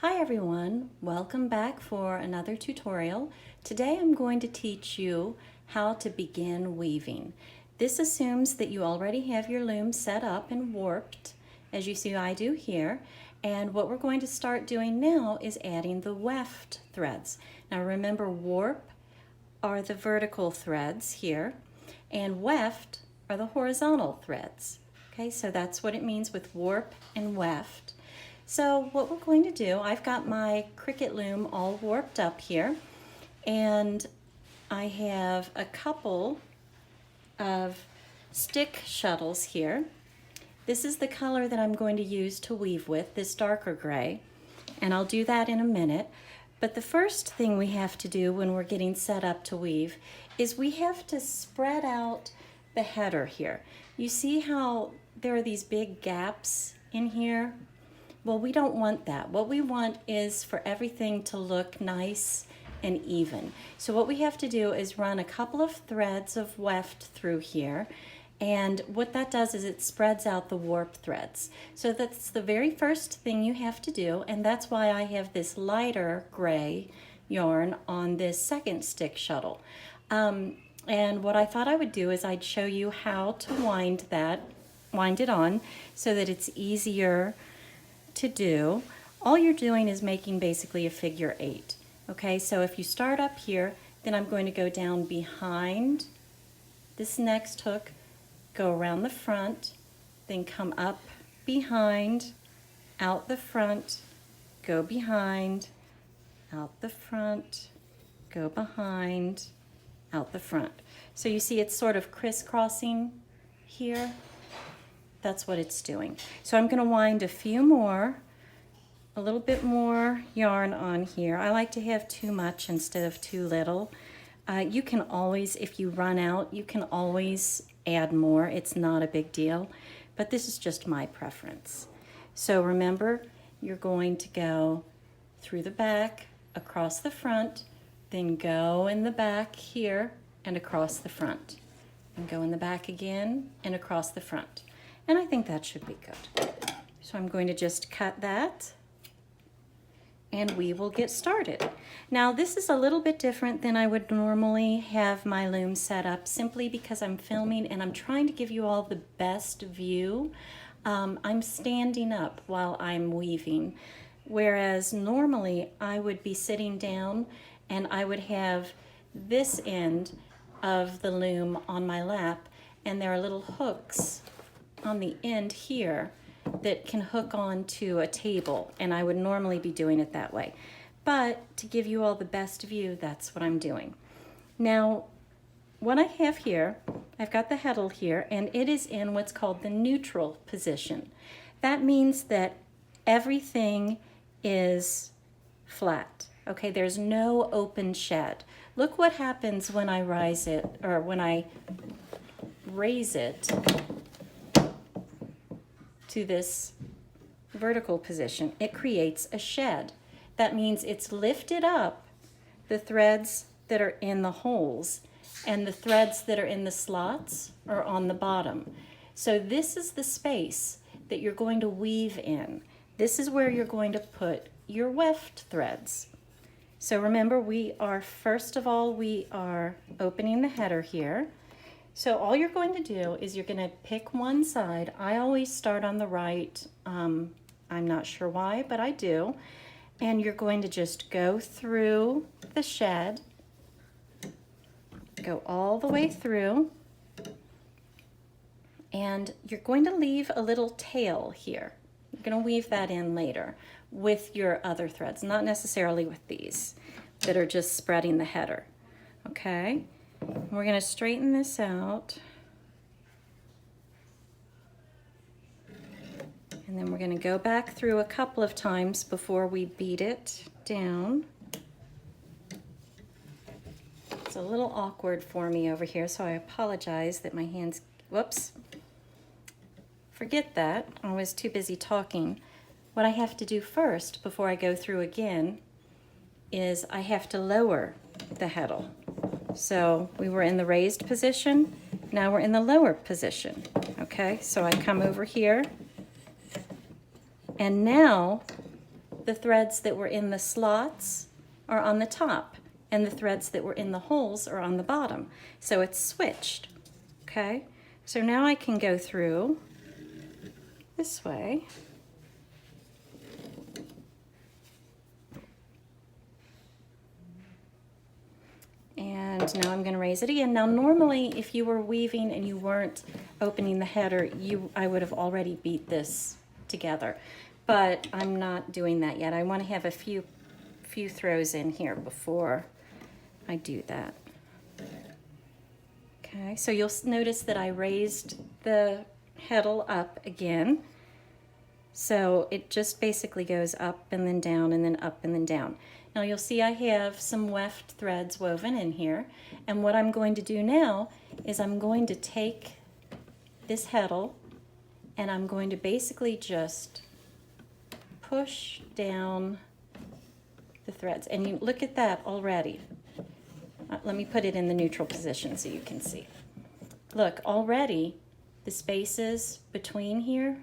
Hi everyone, welcome back for another tutorial. Today I'm going to teach you how to begin weaving. This assumes that you already have your loom set up and warped, as you see I do here. And what we're going to start doing now is adding the weft threads. Now remember, warp are the vertical threads here, and weft are the horizontal threads. Okay, so that's what it means with warp and weft. So what we're going to do, I've got my Cricut loom all warped up here, and I have a couple of stick shuttles here. This is the color that I'm going to use to weave with, this darker gray, and I'll do that in a minute. But the first thing we have to do when we're getting set up to weave is we have to spread out the header here. You see how there are these big gaps in here? Well, we don't want that. What we want is for everything to look nice and even. So what we have to do is run a couple of threads of weft through here, and what that does is it spreads out the warp threads. So that's the very first thing you have to do, and that's why I have this lighter gray yarn on this second stick shuttle. And what I thought I would do is I'd show you how to wind it on so that it's easier to do. All you're doing is making basically a figure 8. Okay, so if you start up here, then I'm going to go down behind this next hook, go around the front, then come up behind, out the front, go behind, out the front, go behind, out the front. So you see it's sort of crisscrossing here. That's what it's doing. So I'm going to wind a little bit more yarn on here. I like to have too much instead of too little. You can always, if you run out, you can always add more. It's not a big deal, but this is just my preference. So remember, you're going to go through the back, across the front, then go in the back here and across the front, and go in the back again and across the front. And I think that should be good. So I'm going to just cut that and we will get started. Now this is a little bit different than I would normally have my loom set up, simply because I'm filming and I'm trying to give you all the best view. I'm standing up while I'm weaving, whereas normally I would be sitting down and I would have this end of the loom on my lap, and there are little hooks on the end here that can hook onto a table, and I would normally be doing it that way. But to give you all the best view, that's what I'm doing. Now, what I have here, I've got the heddle here, and it is in what's called the neutral position. That means that everything is flat. Okay, there's no open shed. Look what happens when I raise it to this vertical position. It creates a shed. That means it's lifted up the threads that are in the holes, and the threads that are in the slots are on the bottom. So this is the space that you're going to weave in. This is where you're going to put your weft threads. So remember, first of all, we are opening the header here. So all you're going to do is you're going to pick one side. I always start on the right. I'm not sure why, but I do. And you're going to just go through the shed, go all the way through, and you're going to leave a little tail here. You're going to weave that in later with your other threads, not necessarily with these that are just spreading the header. Okay? We're going to straighten this out, and then we're going to go back through a couple of times before we beat it down. It's a little awkward for me over here, so I apologize that my hands, whoops. Forget that, I was too busy talking. What I have to do first before I go through again is I have to lower the heddle. So we were in the raised position, now we're in the lower position. Okay, so I come over here, and now the threads that were in the slots are on the top, and the threads that were in the holes are on the bottom. So it's switched, okay? So now I can go through this way. And now I'm going to raise it again. Now normally if you were weaving and you weren't opening the header, I would have already beat this together. But I'm not doing that yet. I want to have a few throws in here before I do that. Okay, so you'll notice that I raised the heddle up again. So it just basically goes up and then down and then up and then down. Now you'll see I have some weft threads woven in here, and what I'm going to do now is I'm going to take this heddle and I'm going to basically just push down the threads. And you look at that already. Let me put it in the neutral position so you can see. Look, already the spaces between here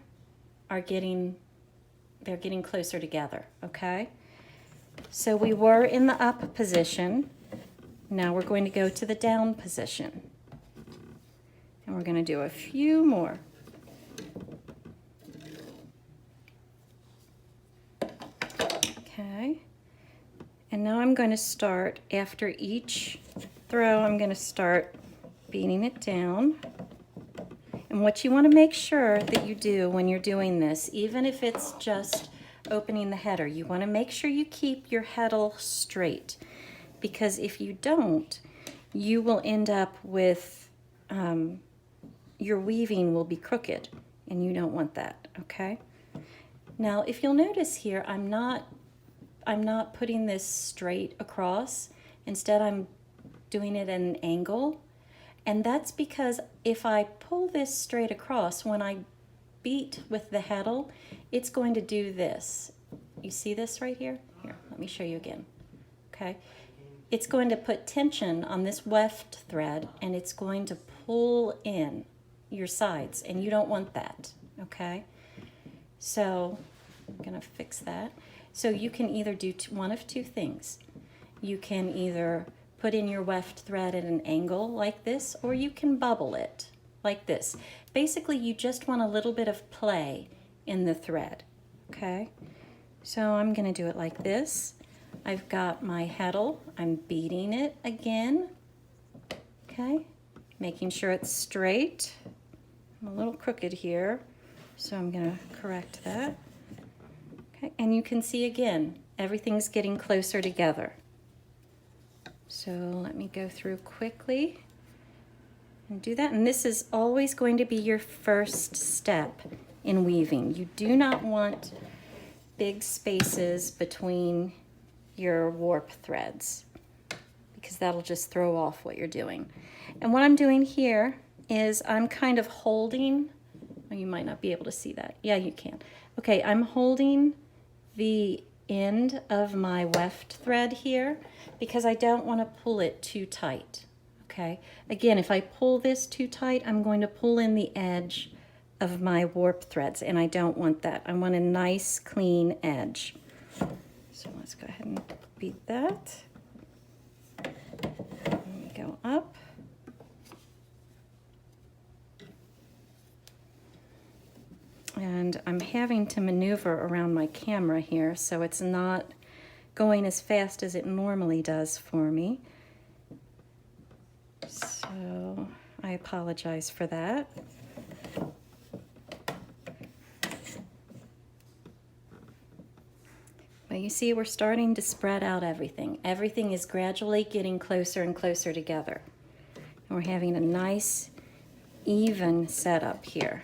are they're getting closer together, okay? So we were in the up position. Now we're going to go to the down position. And we're going to do a few more. Okay. And now I'm going to start, after each throw, I'm going to start beating it down. And what you want to make sure that you do when you're doing this, even if it's just opening the header, you want to make sure you keep your heddle straight, because if you don't, you will end up with your weaving will be crooked, and you don't want that, okay? Now if you'll notice here, I'm not putting this straight across. Instead I'm doing it at an angle, and that's because if I pull this straight across, when I beat with the heddle, it's going to do this. You see this right here? Here, let me show you again. Okay, it's going to put tension on this weft thread, and it's going to pull in your sides, and you don't want that, okay? So I'm gonna fix that. So you can either do one of two things. You can either put in your weft thread at an angle like this, or you can bubble it like this. Basically, you just want a little bit of play in the thread, okay? So I'm gonna do it like this. I've got my heddle, I'm beating it again, okay? Making sure it's straight. I'm a little crooked here, so I'm gonna correct that. Okay, and you can see again, everything's getting closer together. So let me go through quickly and do that. And this is always going to be your first step in weaving. You do not want big spaces between your warp threads, because that'll just throw off what you're doing. And what I'm doing here is I'm kind of holding, oh, you might not be able to see that. Yeah, you can. Okay, I'm holding the end of my weft thread here because I don't want to pull it too tight. Okay, again, if I pull this too tight, I'm going to pull in the edge of my warp threads, and I don't want that. I want a nice clean edge. So let's go ahead and beat that. Let me go up. And I'm having to maneuver around my camera here, so it's not going as fast as it normally does for me. So I apologize for that. But you see, we're starting to spread out everything. Everything is gradually getting closer and closer together. And we're having a nice, even setup here.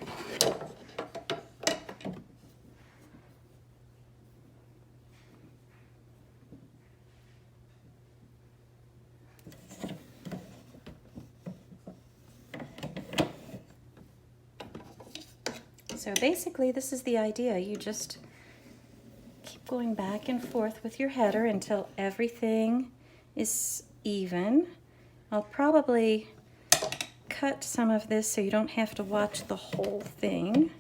So basically, this is the idea. You just keep going back and forth with your header until everything is even. I'll probably cut some of this so you don't have to watch the whole thing.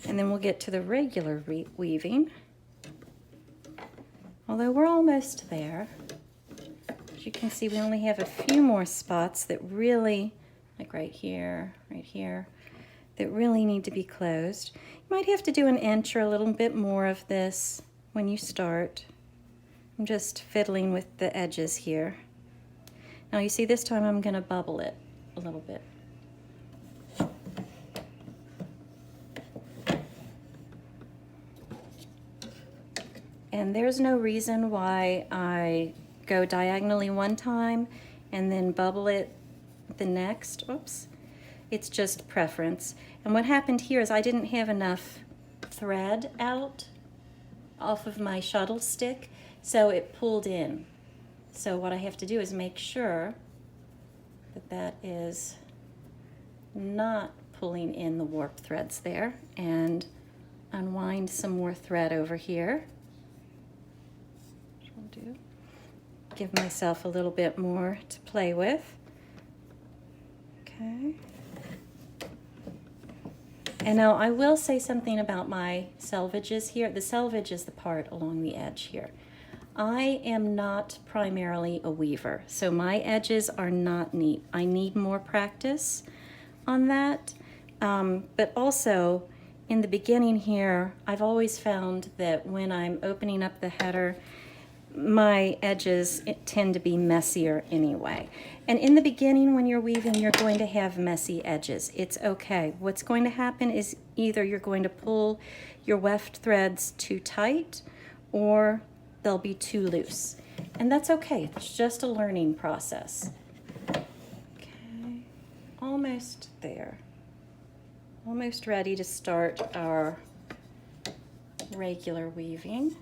And then we'll get to the regular weaving. Although we're almost there. As you can see, we only have a few more spots that really, like right here, that really need to be closed. You might have to do an inch or a little bit more of this when you start. I'm just fiddling with the edges here. Now you see, this time I'm going to bubble it a little bit. And there's no reason why I go diagonally one time and then bubble it the next. Oops. It's just preference. And what happened here is I didn't have enough thread out off of my shuttle stick, so it pulled in. So what I have to do is make sure that that is not pulling in the warp threads there, and unwind some more thread over here. Which I'll do. Give myself a little bit more to play with. Okay. And now I will say something about my selvages here. The selvage is the part along the edge here. I am not primarily a weaver, so my edges are not neat. I need more practice on that. But also, in the beginning here, I've always found that when I'm opening up the header, my edges tend to be messier anyway. And in the beginning, when you're weaving, you're going to have messy edges. It's okay. What's going to happen is either you're going to pull your weft threads too tight, or they'll be too loose. And that's okay. It's just a learning process. Okay, almost there. Almost ready to start our regular weaving.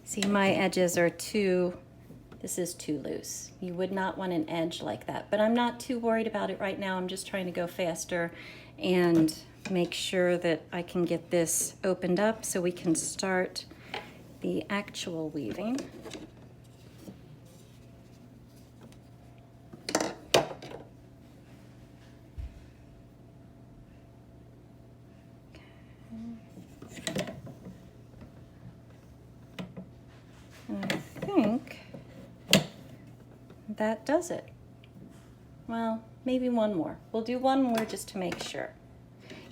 See, my edges are this is too loose. You would not want an edge like that, but I'm not too worried about it right now. I'm just trying to go faster and make sure that I can get this opened up so we can start the actual weaving. That does it. Well, maybe one more. We'll do one more just to make sure.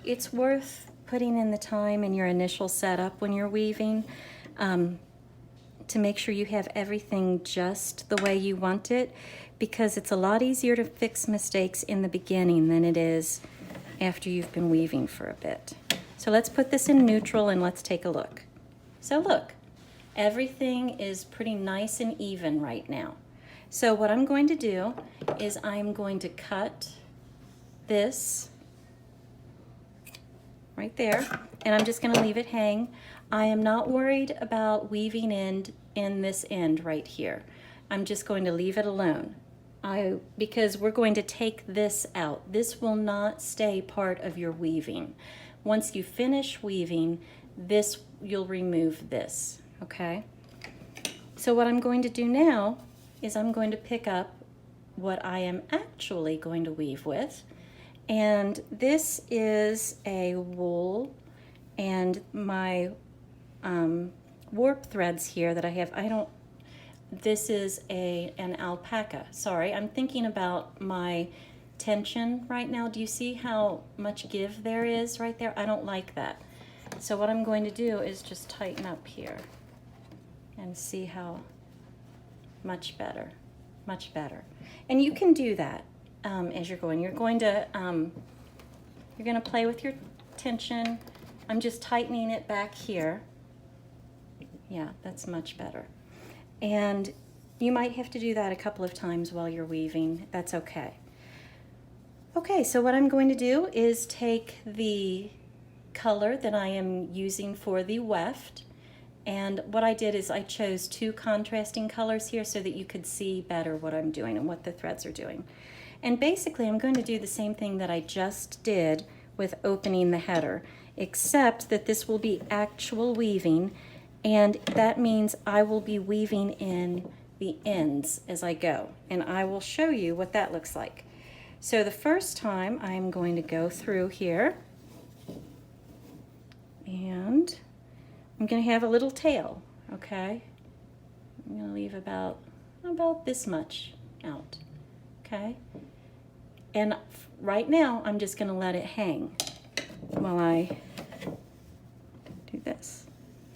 It's worth putting in the time in your initial setup when you're weaving to make sure you have everything just the way you want it, because it's a lot easier to fix mistakes in the beginning than it is after you've been weaving for a bit. So let's put this in neutral and let's take a look. So look, everything is pretty nice and even right now. So what I'm going to do is I'm going to cut this right there, and I'm just going to leave it hang. I am not worried about weaving in this end right here. I'm just going to leave it alone because we're going to take this out. This will not stay part of your weaving. Once you finish weaving, you'll remove this, okay? So what I'm going to do now is I'm going to pick up what I am actually going to weave with. And this is a wool, and my warp threads here that I have, this is an alpaca. Sorry, I'm thinking about my tension right now. Do you see how much give there is right there? I don't like that. So what I'm going to do is just tighten up here and see how much better, much better. And you can do that as you're going. You're going to play with your tension. I'm just tightening it back here. Yeah, that's much better. And you might have to do that a couple of times while you're weaving. That's okay. Okay, so what I'm going to do is take the color that I am using for the weft, and what I did is I chose two contrasting colors here so that you could see better what I'm doing and what the threads are doing. And basically I'm going to do the same thing that I just did with opening the header, except that this will be actual weaving, And that means I will be weaving in the ends as I go, and I will show you what that looks like. So the first time I'm going to go through here, and I'm going to have a little tail, okay? I'm going to leave about this much out, okay? And right now I'm just going to let it hang while I do this.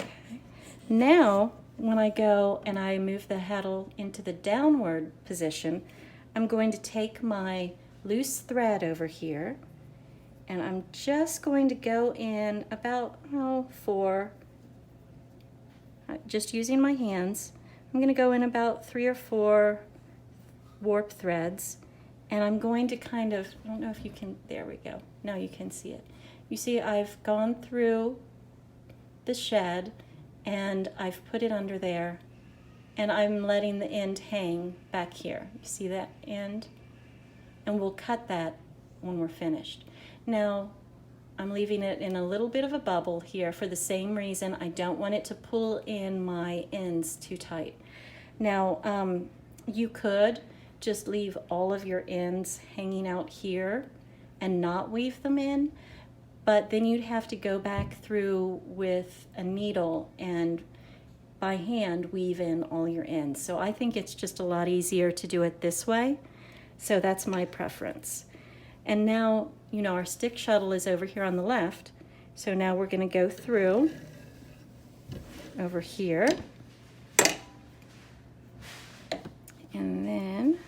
Okay. Now when I go and I move the heddle into the downward position, I'm going to take my loose thread over here, and I'm just going to go in about 4, just using my hands. I'm going to go in about 3 or 4 warp threads, and I'm going to kind of, I don't know if you can, there we go. Now you can see it. You see I've gone through the shed and I've put it under there, and I'm letting the end hang back here. You see that end? And we'll cut that when we're finished. Now, I'm leaving it in a little bit of a bubble here for the same reason. I don't want it to pull in my ends too tight. Now, you could just leave all of your ends hanging out here and not weave them in, but then you'd have to go back through with a needle and by hand weave in all your ends. So I think it's just a lot easier to do it this way. So that's my preference. And now, you know, our stick shuttle is over here on the left. So now we're going to go through over here. And then,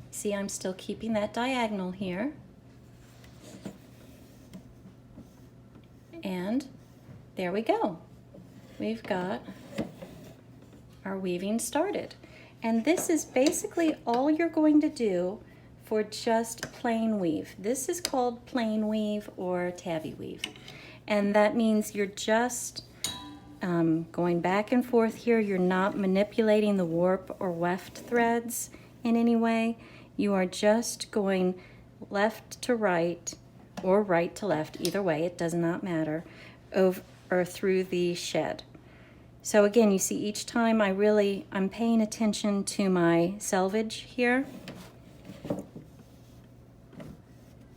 see, I'm still keeping that diagonal here. And there we go. We've got our weaving started. And this is basically all you're going to do for just plain weave. This is called plain weave or tabby weave. And that means you're just going back and forth here. You're not manipulating the warp or weft threads in any way. You are just going left to right or right to left, either way, it does not matter, over or through the shed. So again, you see each time I'm paying attention to my selvage here.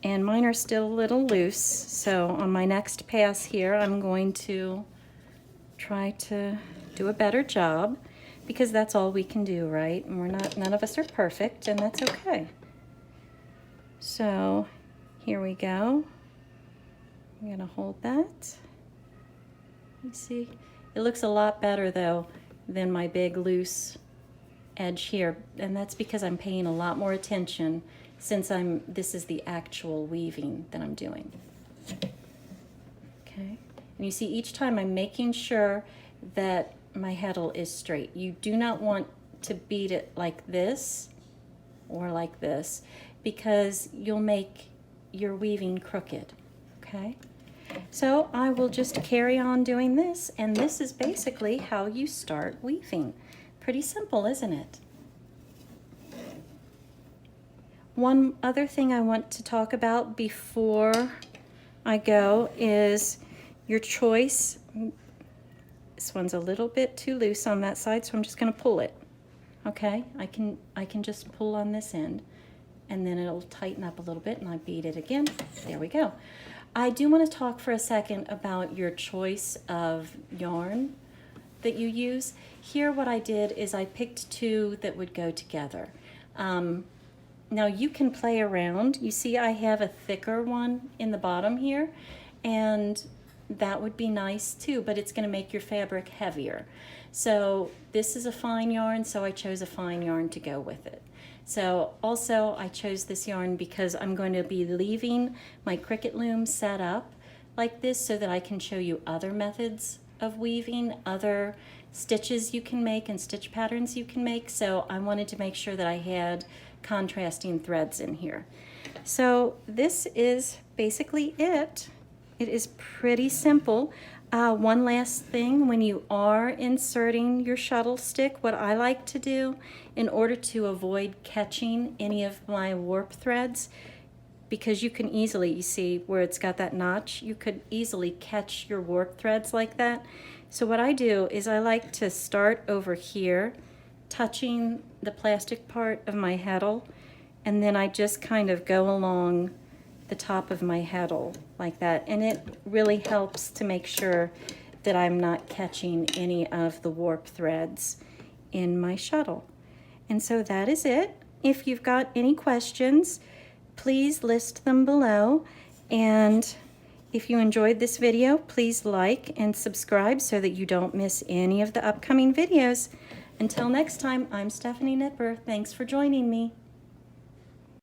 And mine are still a little loose, so on my next pass here, I'm going to try to do a better job, because that's all we can do, right? And none of us are perfect, and that's okay. So here we go. I'm gonna hold that. You see? It looks a lot better though than my big loose edge here, and that's because I'm paying a lot more attention since this is the actual weaving that I'm doing. Okay, and you see each time I'm making sure that my heddle is straight. You do not want to beat it like this or like this, because you'll make your weaving crooked, okay? So I will just carry on doing this, and this is basically how you start weaving. Pretty simple, isn't it? One other thing I want to talk about before I go is your choice. This one's a little bit too loose on that side, so I'm just going to pull it. Okay, I can just pull on this end, and then it'll tighten up a little bit, and I beat it again. There we go. I do want to talk for a second about your choice of yarn that you use. Here what I did is I picked 2 that would go together. Now you can play around. You see I have a thicker one in the bottom here, and that would be nice too, but it's going to make your fabric heavier. So this is a fine yarn, so I chose a fine yarn to go with it. So also I chose this yarn because I'm going to be leaving my Cricut loom set up like this so that I can show you other methods of weaving, other stitches you can make and stitch patterns you can make. So I wanted to make sure that I had contrasting threads in here. So this is basically it. It is pretty simple. One last thing, when you are inserting your shuttle stick, what I like to do in order to avoid catching any of my warp threads, because you can easily, you see where it's got that notch, you could easily catch your warp threads like that. So what I do is I like to start over here, touching the plastic part of my heddle, and then I just kind of go along the top of my heddle like that, and it really helps to make sure that I'm not catching any of the warp threads in my shuttle. And so that is it. If you've got any questions, please list them below, and if you enjoyed this video, please like and subscribe so that you don't miss any of the upcoming videos. Until next time, I'm Stephanie Nipper. Thanks for joining me.